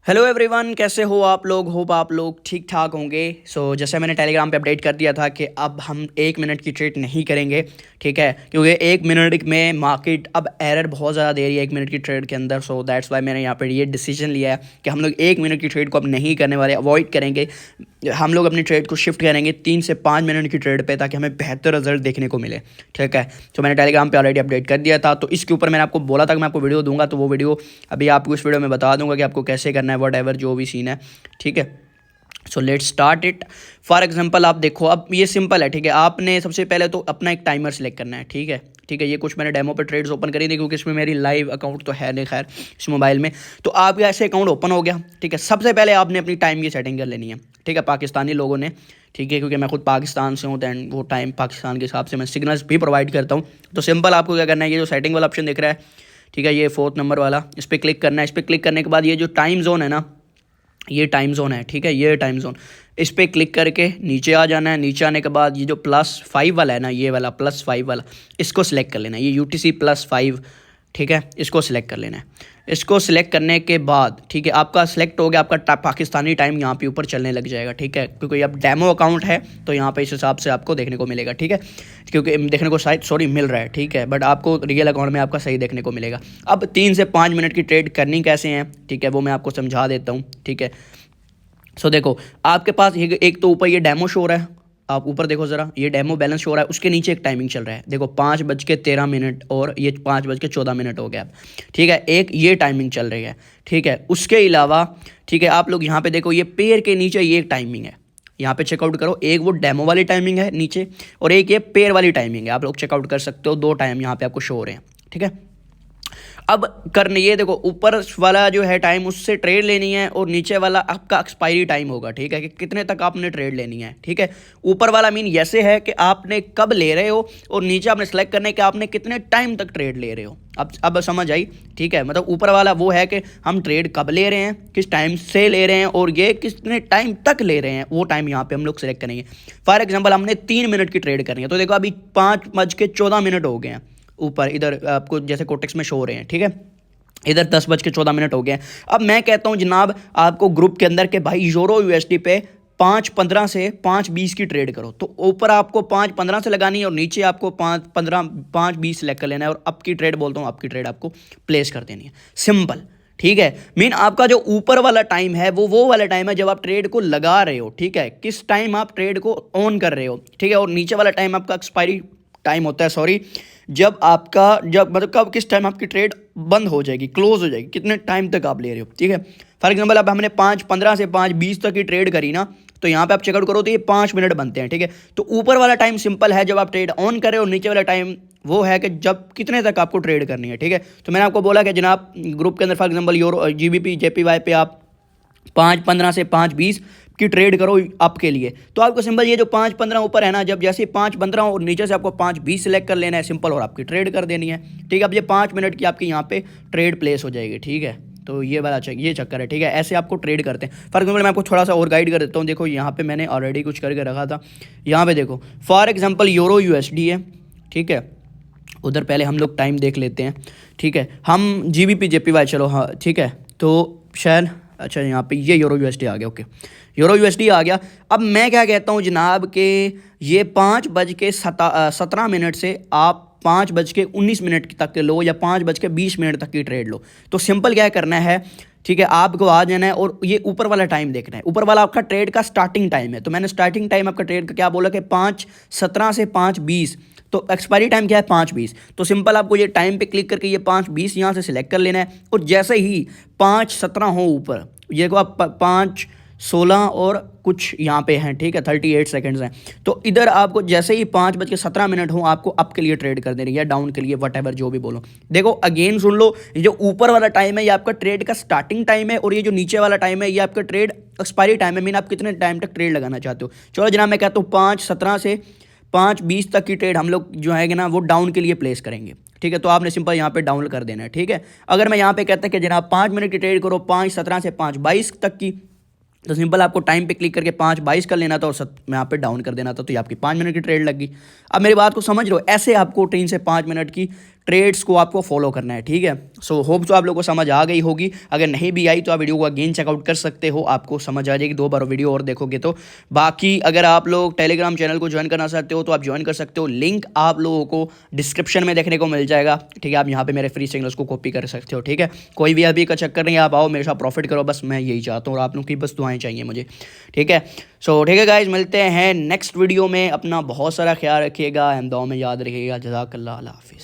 Hello everyone, कैसे हो आप लोग। होप आप लोग ठीक ठाक होंगे। जैसे मैंने टेलीग्राम पे अपडेट कर दिया था कि अब हम 1 मिनट की ट्रेड नहीं करेंगे, ठीक है, क्योंकि 1 मिनट में मार्केट अब एरर बहुत ज़्यादा दे रही है 1 मिनट की ट्रेड के अंदर। दैट्स वाई मैंने यहाँ पर ये डिसीजन लिया है कि हम लोग 1 मिनट की ट्रेड को अब नहीं करने वाले, अवॉइड करेंगे। हम लोग अपनी ट्रेड को शिफ्ट करेंगे 3 से 5 मिनट की ट्रेड पे, ताकि हमें बेहतर रिजल्ट देखने को मिले, ठीक है। तो मैंने टेलीग्राम पे ऑलरेडी अपडेट कर दिया था, तो इसके ऊपर मैंने आपको बोला था कि मैं आपको वीडियो दूंगा, तो वो वीडियो अभी आपको इस वीडियो में बता दूंगा कि आपको कैसे करना है, वट एवर जो भी सीन है, ठीक है। So let's start it. For example आप देखो, अब ये सिंपल है, ठीक है। आपने सबसे पहले तो अपना एक टाइमर सेलेक्ट करना है, ठीक है, ठीक है। ये कुछ मैंने डेमो पे ट्रेड्स ओपन करी थी, क्योंकि इसमें मेरी लाइव अकाउंट तो है नहीं खैर इस मोबाइल में। तो आपका ऐसे अकाउंट ओपन हो गया, ठीक है। सबसे पहले आपने अपनी टाइम की सेटिंग कर लेनी है, ठीक है, पाकिस्तानी लोगों ने, ठीक है, क्योंकि मैं खुद पाकिस्तान से हूँ, दैन वो टाइम पाकिस्तान के हिसाब से मैं सिग्नल्स भी प्रोवाइड करता हूँ। तो सिंपल आपको क्या करना है, ये जो सेटिंग वाला ऑप्शन दिख रहा है, ठीक है, ये 4th नंबर वाला, इस पर क्लिक करना है। इस पर क्लिक करने के बाद ये जो टाइम जोन है ना, ये टाइम जोन है, ठीक है, ये टाइम जोन, इस पर क्लिक करके नीचे आ जाना है। नीचे आने के बाद ये जो +5 वाला है ना, ये वाला +5 वाला, इसको सिलेक्ट कर लेना है, ये UTC +5, ठीक है, इसको सिलेक्ट कर लेना है। इसको सिलेक्ट करने के बाद, ठीक है, आपका सिलेक्ट हो गया, आपका पाकिस्तानी टाइम यहाँ पे ऊपर चलने लग जाएगा, ठीक है, क्योंकि अब डेमो अकाउंट है तो यहाँ पे इस हिसाब से आपको देखने को मिलेगा, ठीक है, क्योंकि देखने को शायद मिल रहा है, ठीक है, बट आपको रियल अकाउंट में आपका सही देखने को मिलेगा। अब 3 से 5 मिनट की ट्रेड करनी कैसे हैं, ठीक है, वो मैं आपको समझा देता हूँ, ठीक है। देखो, आपके पास एक तो ऊपर ये डेमो शो हो रहा है, आप ऊपर देखो ज़रा, ये डेमो बैलेंस शो हो रहा है, उसके नीचे एक टाइमिंग चल रहा है, देखो 5:13 और ये 5:14 हो गया अब, ठीक है, एक ये टाइमिंग चल रही है, ठीक है। उसके अलावा, ठीक है, आप लोग यहाँ पे देखो, ये पेयर के नीचे ये एक टाइमिंग है, यहाँ पे चेकआउट करो, एक वो डेमो वाली टाइमिंग है नीचे, और एक ये पेयर वाली टाइमिंग है, आप लोग चेकआउट कर सकते हो, 2 टाइम यहाँ पे आपको शो हो रहे हैं, ठीक है। अब करने ये देखो, ऊपर वाला जो है टाइम, उससे ट्रेड लेनी है, और नीचे वाला आपका एक्सपायरी टाइम होगा, ठीक है, कि कितने तक आपने ट्रेड लेनी है, ठीक है। ऊपर वाला मीन ऐसे है कि आपने कब ले रहे हो, और नीचे आपने सेलेक्ट करना है कि आपने कितने टाइम तक ट्रेड ले रहे हो। अब समझ आई, ठीक है, मतलब ऊपर वाला वो है कि हम ट्रेड कब ले रहे हैं, किस टाइम से ले रहे हैं, और ये कितने टाइम तक ले रहे हैं, वो टाइम यहाँ पे हम लोग सेलेक्ट करेंगे। फॉर एग्जाम्पल हमने 3 मिनट की ट्रेड करनी है, तो देखो अभी 5:14 हो गए हैं, ऊपर इधर आपको जैसे कोटेक्स में शो हो रहे हैं, ठीक है, इधर 10:14 हो गए हैं। अब मैं कहता हूं जनाब आपको ग्रुप के अंदर के भाई यूरो USD पे 5:15 से 5:20 की ट्रेड करो, तो ऊपर आपको 5:15 से लगानी है, और नीचे आपको 5:15 5:20 सेलेक्ट कर लेना है, और अब की ट्रेड बोलता हूँ, आपकी ट्रेड आपको प्लेस कर देनी है, सिंपल, ठीक है। मीन आपका जो ऊपर वाला टाइम है वो वाला टाइम है जब आप ट्रेड को लगा रहे हो, ठीक है, किस टाइम आप ट्रेड को ऑन कर रहे हो, ठीक है, और नीचे वाला टाइम आपका एक्सपायरी टाइम होता है, सॉरी, जब मतलब कब किस टाइम आपकी ट्रेड बंद हो जाएगी, क्लोज हो जाएगी, कितने टाइम तक आप ले रहे हो, ठीक है। फॉर एग्जांपल अब हमने 5:15 से 5:20 तक की ट्रेड करी ना, तो यहाँ पे आप चेकआउट करो तो ये 5 मिनट बनते हैं, ठीक है। तो ऊपर वाला टाइम सिंपल है जब आप ट्रेड ऑन कर रहे हो, नीचे वाला टाइम वो है कि जब कितने तक आपको ट्रेड करनी है, ठीक है। तो मैंने आपको बोला कि जनाब ग्रुप के अंदर for example euro GBP JPY पे आप 5:15 से 5:20 की ट्रेड करो आपके लिए, तो आपको सिंपल ये जो 5:15 ऊपर है ना, जब जैसे 5:15 और नीचे से आपको 5:20 सेलेक्ट कर लेना है, सिंपल, और आपकी ट्रेड कर देनी है, ठीक है। अब ये 5 मिनट की आपकी यहाँ पे ट्रेड प्लेस हो जाएगी, ठीक है। तो ये वाला ये चक्कर है, ठीक है, ऐसे आपको ट्रेड करते हैं। फॉर एग्जाम्पल मैं आपको थोड़ा सा और गाइड कर देता हूँ, देखो यहाँ पे मैंने ऑलरेडी कुछ करके रखा था, यहाँ पे देखो, फॉर एग्जाम्पल यूरो USD है, ठीक है, उधर पहले हम लोग टाइम देख लेते हैं, ठीक है, हम GBP JPY, चलो हाँ ठीक है, तो शायद अच्छा यहाँ पे ये यूरो USD आ गया, ओके, यूरो USD आ गया। अब मैं क्या कहता हूँ जनाब कि ये 5:17 से आप 5:19 तक लो, या 5:20 तक की ट्रेड लो। तो सिंपल क्या करना है, ठीक है, आपको आ जाना है, और ये ऊपर वाला टाइम देखना है, ऊपर वाला आपका ट्रेड का स्टार्टिंग टाइम है। तो मैंने स्टार्टिंग टाइम आपका ट्रेड का क्या बोला कि 5:17 से 5:20, तो एक्सपायरी टाइम क्या है 5:20। तो सिंपल आपको ये टाइम पे क्लिक करके ये 5:20 यहाँ से सिलेक्ट कर लेना है, और जैसे ही 5:17 हो ऊपर, ये को आप 5:16 और कुछ यहाँ पे हैं, ठीक है, 38 सेकंड्स हैं, तो इधर आपको जैसे ही 5:17 हो, आपको अप के लिए ट्रेड कर देनी है, या डाउन के लिए, वट एवर जो भी बोलो। देखो अगेन सुन लो, ये जो ऊपर वाला टाइम है ये आपका ट्रेड का स्टार्टिंग टाइम है, और ये जो नीचे वाला टाइम है ये आपका ट्रेड एक्सपायरी टाइम है, मीन आप कितने टाइम तक ट्रेड लगाना चाहते हो। चलो जनाब मैं कहता हूँ 5:17 से 5:20 तक की ट्रेड हम लोग जो है ना वो डाउन के लिए प्लेस करेंगे, ठीक है। तो आपने सिंपल यहाँ पे डाउन कर देना है, ठीक है। अगर मैं यहाँ पे कहता कि जनाब 5 मिनट की ट्रेड करो 5:17 से 5:22 तक की, तो सिंपल आपको टाइम पे क्लिक करके 5:22 कर लेना था, और मैं यहाँ पे डाउन कर देना था, तो ये आपकी 5 मिनट की ट्रेड लग गई। अब मेरी बात को समझ लो, ऐसे आपको 3 से 5 मिनट की ट्रेड्स को आपको फॉलो करना है, ठीक है। सो होप तो आप लोगों को समझ आ गई होगी। अगर नहीं भी आई तो आप वीडियो को अगेन चेकआउट कर सकते हो, आपको समझ आ जाएगी 2 बार वीडियो और देखोगे तो। बाकी अगर आप लोग टेलीग्राम चैनल को ज्वाइन करना चाहते हो तो आप ज्वाइन कर सकते हो, लिंक आप लोगों को डिस्क्रिप्शन में देखने को मिल जाएगा, ठीक है। आप यहाँ पे मेरे फ्री सिग्नल्स को कॉपी कर सकते हो, ठीक है। कोई भी अभी का चक्कर नहीं, आप आओ मेरे साथ प्रॉफिट करो, बस मैं यही चाहता हूँ और आप लोग की बस दुआएं चाहिए मुझे, ठीक है। सो ठीक है गाइज, मिलते हैं नेक्स्ट वीडियो में। अपना बहुत सारा ख्याल रखिएगा, दुआ में याद रखिएगा। जज़ाकल्लाह, अल्लाह हाफिज़।